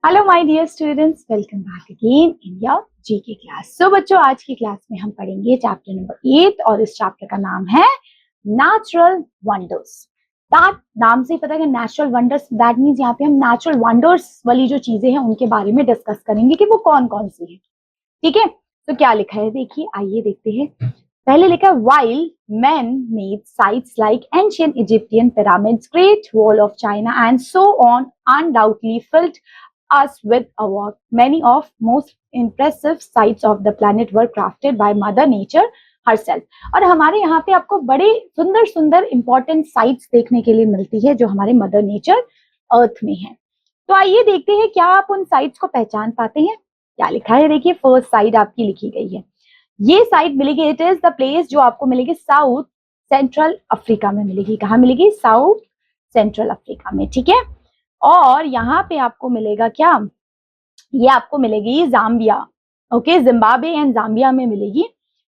Hello my dear students, welcome back again in your GK class. So बच्चों, आज की class में हम पढ़ेंगे चैप्टर नंबर 8 और इस चैप्टर का नाम है नेचुरल वंडर्स। दैट नाम से ही पता है कि नेचुरल वंडर्स, दैट मींस यहाँ पे हम नेचुरल वंडर्स वाली जो चीजें हैं उनके बारे में डिस्कस करेंगे कि वो कौन कौन सी है। ठीक है, तो क्या लिखा है देखिए, आइए देखते हैं। पहले लिखा है while men made sites like ancient Egyptian pyramids, Great Wall of China, and so on undoubtedly filled us with awe. Many of most impressive sights of the planet were crafted by Mother Nature herself. और हमारे यहाँ पे आपको बड़े सुंदर सुंदर important sites देखने के लिए मिलती है जो हमारे मदर नेचर अर्थ में है। तो आइए देखते हैं, क्या आप उन साइट्स को पहचान पाते हैं। क्या लिखा है देखिए, फर्स्ट साइट आपकी लिखी गई है। ये साइट मिलेगी, इट इज द प्लेस जो आपको मिलेगी साउथ सेंट्रल अफ्रीका में मिलेगी। कहाँ मिलेगी? साउथ सेंट्रल अफ्रीका में। ठीक है, और यहाँ पे आपको मिलेगा क्या? ये आपको मिलेगी Zambia. Okay, Zimbabwe and Zambia में मिलेगी।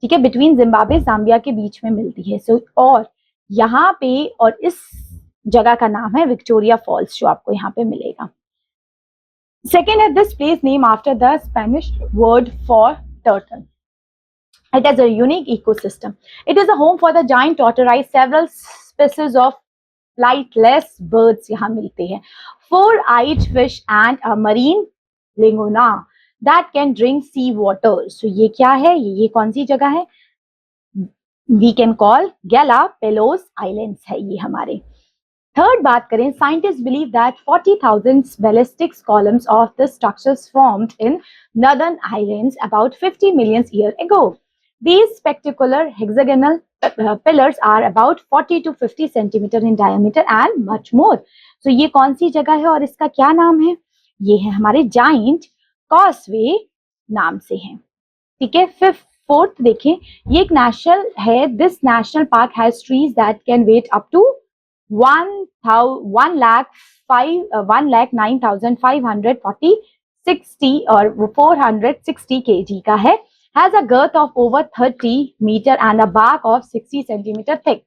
ठीक है, बिटवीन जिम्बाब्वे जाम्बिया के बीच में मिलती है। सो और यहाँ पे, और इस जगह का नाम है विक्टोरिया फॉल्स जो आपको यहाँ पे मिलेगा। सेकेंड है this place name after the Spanish word for turtle. It has a unique ecosystem. It is a home for the giant tortoise. Several species of flightless birds यहाँ मिलते हैं. Four-eyed fish and a marine lingona that can drink sea water. So ये क्या है? ये कौन सी जगह है? We can call Galapagos Islands है ये हमारे। थर्ड बात करें, scientist believe that 40,000 ballistic columns of the structures formed in northern islands about 50 million years ago. These spectacular hexagonal pillars are about 40 to 50 centimeter in diameter and much more. So ये कौन सी जगह है और इसका क्या नाम है? ये है हमारे जाइंट कॉसवे नाम से है। ठीक है, फोर्थ देखें, ये एक नेशनल है। This national park has trees that can weigh up to 1,09,540 60 और 460 kg का है। Has a girth of over 30 meter and a bark of 60 centimeter thick.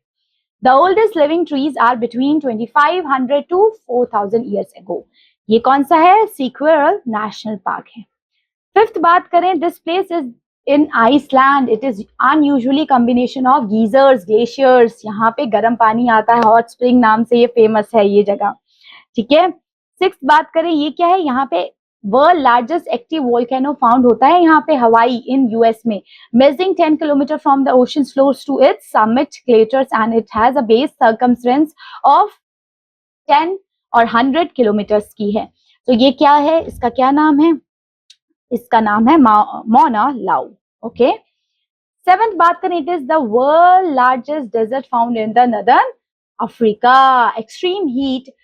The oldest living trees are between 2,500 to 4,000 years ago. ये कौन सा है? Sequoia national park है। Fifth बात करें, this place is in Iceland. It is unusually combination of geysers, glaciers. यहाँ पे गर्म पानी आता है, हॉट स्प्रिंग नाम से ये फेमस है ये जगह। ठीक है, सिक्स्थ बात करें, ये क्या है? यहाँ पे world largest active volcano found होता है यहाँ पे हवाई इन यूएस में, measuring 10 kilometre from the ocean floors to its summit craters and it has a base circumference of 10 और 100 किलोमीटर्स की है। तो ये क्या है? इसका क्या नाम है? इसका नाम है मौना लाउ। ओके, सेवेंथ बात करें, it is the world largest desert found in the northern Africa. Extreme heat,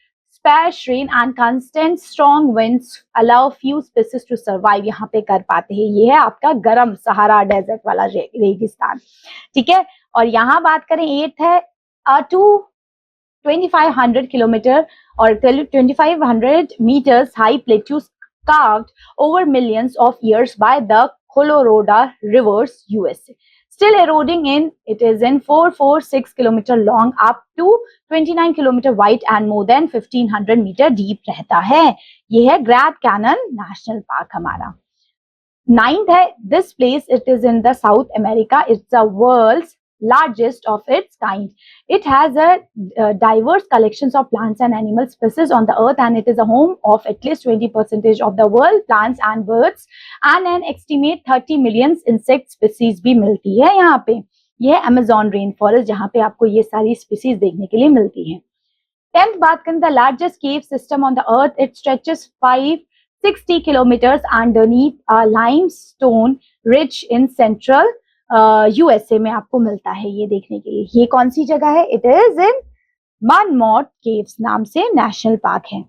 sparse rain and constant strong winds allow few species to survive. यहाँ पे कर पाते हैं। ये है आपका गरम सहारा डेजर्ट वाला रेगिस्तान। ठीक है, और यहाँ बात करें, एट है 2,500 किलोमीटर और 2,500 meters high plateaus carved over millions of years by the Colorado Rivers, USA. Still eroding in, it is in 446 kilometer long, up to 29 kilometer wide and more than 1,500 meter deep रहता है। ये है Grand Canyon national park हमारा। Ninth है, this place it is in the South America. It's the world's largest of its kind. It has a diverse collections of plants and animal species on the earth and it is a home of at least 20% of the world plants and birds and an estimate 30 million insect species भी मिलती है यहाँ पे। यह है Amazon rain forest जहाँ पे आपको ये सारी स्पीसीज देखने के लिए मिलती है। 10th बात करें, the largest cave system on the earth. It stretches 560 kilometers underneath a limestone ridge in central USA में आपको मिलता है ये देखने के लिए। ये कौन सी जगह है? इट इज इन मनमोट केव्स नाम से नेशनल पार्क है।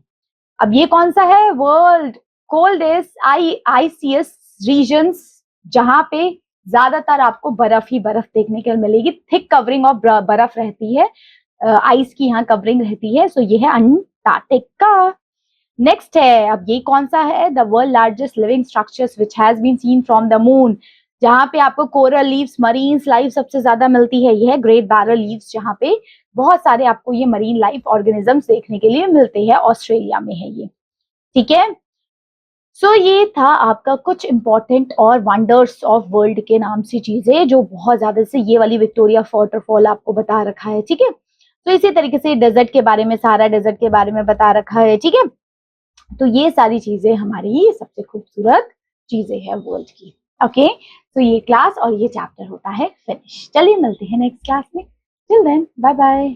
अब ये कौन सा है? वर्ल्ड कोल्डेस्ट आईसीएस रीजन्स, जहां पे ज्यादातर आपको बर्फ ही बर्फ देखने के लिए मिलेगी। थिक कवरिंग ऑफ बर्फ रहती है, आइस की यहाँ कवरिंग रहती है। सो ये है अंटार्कटिका। नेक्स्ट है, अब ये कौन सा है? The world largest living structures which has been seen from the moon, जहाँ पे आपको कोरल लीव्स, मरीन्स लाइफ सबसे ज्यादा मिलती है। यह है ग्रेट बैरल लीव्स, जहाँ पे बहुत सारे आपको ये मरीन लाइफ ऑर्गेनिजम्स देखने के लिए मिलते हैं। ऑस्ट्रेलिया में है ये। ठीक है, सो ये था आपका कुछ इंपॉर्टेंट और वंडर्स ऑफ वर्ल्ड के नाम से चीजें जो बहुत ज्यादा, से ये वाली विक्टोरिया वाटरफॉल आपको बता रखा है, ठीक है। तो इसी तरीके से डेजर्ट के बारे में, सारा डेजर्ट के बारे में बता रखा है, ठीक है। तो ये सारी चीजें हमारी सबसे खूबसूरत चीजें हैं वर्ल्ड की। ओके, तो ये क्लास और ये चैप्टर होता है फिनिश। चलिए मिलते हैं नेक्स्ट क्लास में। Till then bye bye.